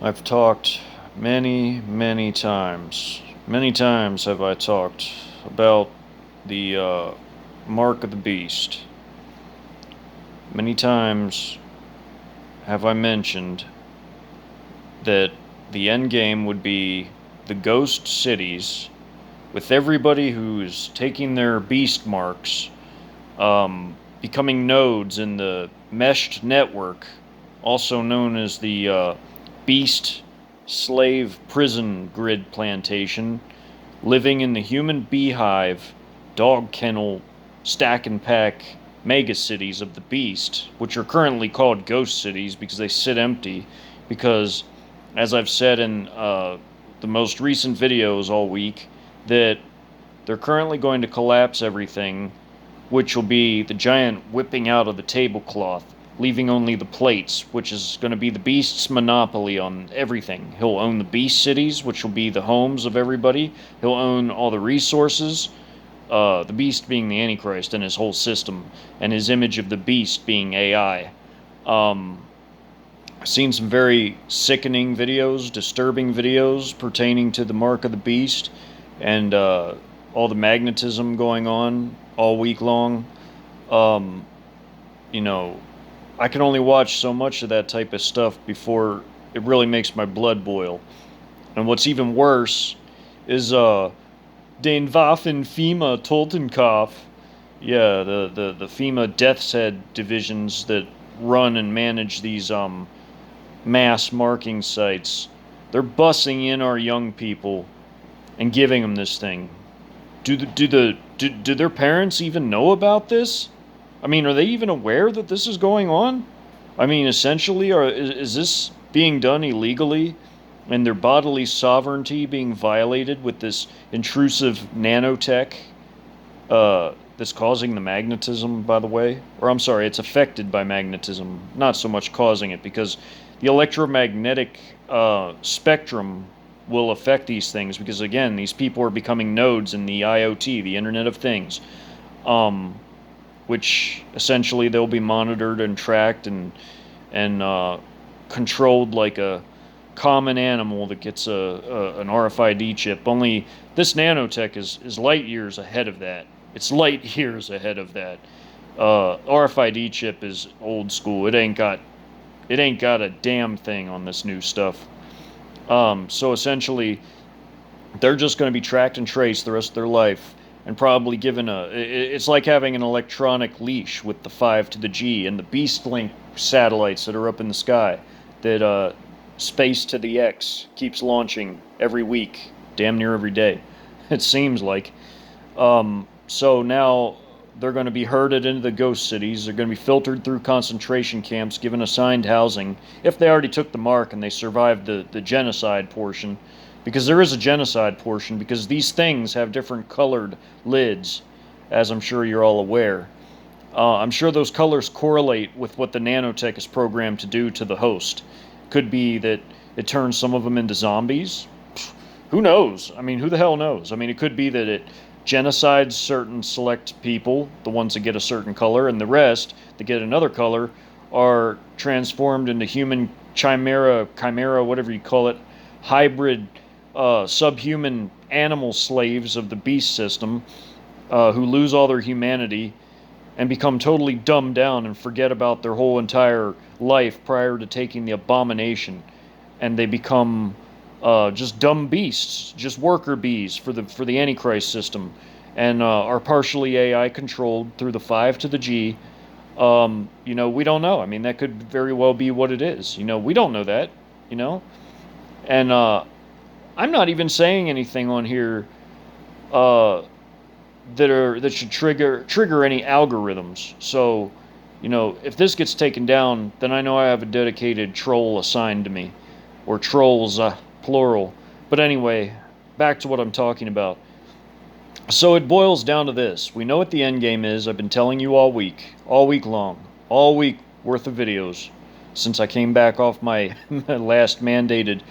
I've talked many times. Many times have I talked about the mark of the beast. Many times have I mentioned that the end game would be the ghost cities with everybody who's taking their beast marks, becoming nodes in the meshed network, also known as the beast slave prison grid plantation, living in the human beehive, dog kennel, stack and pack mega cities of the beast, which are currently called ghost cities because they sit empty. Because, as I've said in the most recent videos all week, that they're currently going to collapse everything, which will be the giant whipping out of the tablecloth, leaving only the plates, which is going to be the beast's monopoly on everything. He'll own the beast cities, which will be the homes of everybody. He'll own all the resources. The beast being the Antichrist and his whole system, and his image of the beast being AI. I've seen some very sickening videos, disturbing videos pertaining to the mark of the beast, and all the magnetism going on all week long. Um, you know, I can only watch so much of that type of stuff before it really makes my blood boil. And what's even worse is den Waffen FEMA Totenkopf. Yeah, the FEMA Death's Head divisions that run and manage these mass marking sites. They're bussing in our young people and giving them this thing. Do their parents even know about this? I mean, are they even aware that this is going on? I mean, essentially, is this being done illegally, and their bodily sovereignty being violated with this intrusive nanotech that's causing the magnetism, by the way? Or I'm sorry, it's affected by magnetism, not so much causing it, because the electromagnetic spectrum will affect these things, because again, these people are becoming nodes in the IoT, the Internet of Things, um, which essentially they'll be monitored and tracked and controlled like a common animal that gets an RFID chip. Only this nanotech is light years ahead of that. It's light years ahead of that. RFID chip is old school. It ain't got a damn thing on this new stuff. So essentially, they're just going to be tracked and traced the rest of their life, and probably given it's like having an electronic leash with the 5 to the G and the Beast Link satellites that are up in the sky that Space to the X keeps launching every week, damn near every day. It seems like. So now they're going to be herded into the ghost cities. They're going to be filtered through concentration camps, given assigned housing, if they already took the mark and they survived the genocide portion. Because there is a genocide portion, because these things have different colored lids, as I'm sure you're all aware. I'm sure those colors correlate with what the nanotech is programmed to do to the host. Could be that it turns some of them into zombies. Who knows? I mean, who the hell knows? I mean, it could be that it genocides certain select people, the ones that get a certain color, and the rest that get another color are transformed into human chimera, whatever you call it, hybrid, subhuman animal slaves of the beast system, who lose all their humanity and become totally dumbed down and forget about their whole entire life prior to taking the abomination, and they become just dumb beasts, just worker bees for the Antichrist system, and are partially AI controlled through the 5 to the G. We don't know. I mean, that could very well be what it is. We don't know that. You know, and I'm not even saying anything on here uh, that should trigger any algorithms. So, if this gets taken down, then I know I have a dedicated troll assigned to me, or trolls, plural. But anyway, back to what I'm talking about. So it boils down to this: we know what the end game is. I've been telling you all week long, all week worth of videos since I came back off my last mandated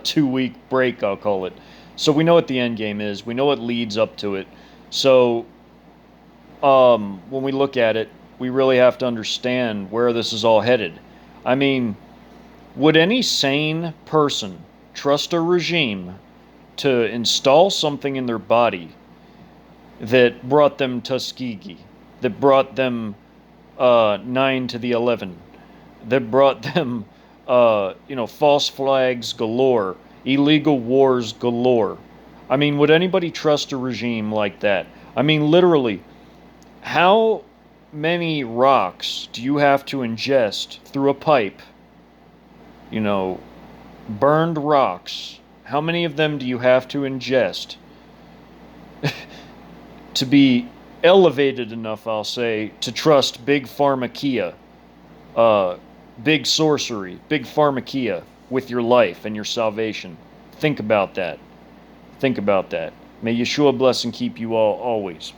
2 week break, I'll call it. So we know what the end game is. We know what leads up to it. So when we look at it, we really have to understand where this is all headed. I mean, Would any sane person trust a regime to install something in their body that brought them Tuskegee, that brought them 9 to the 11, that brought them, false flags galore, illegal wars galore? I mean, would anybody trust a regime like that? I mean, literally, how many rocks do you have to ingest through a pipe? You know, burned rocks. How many of them do you have to ingest to be elevated enough, I'll say, to trust big pharmakia, uh, big sorcery, big pharmakia with your life and your salvation? Think about that. Think about that. May Yeshua bless and keep you all always.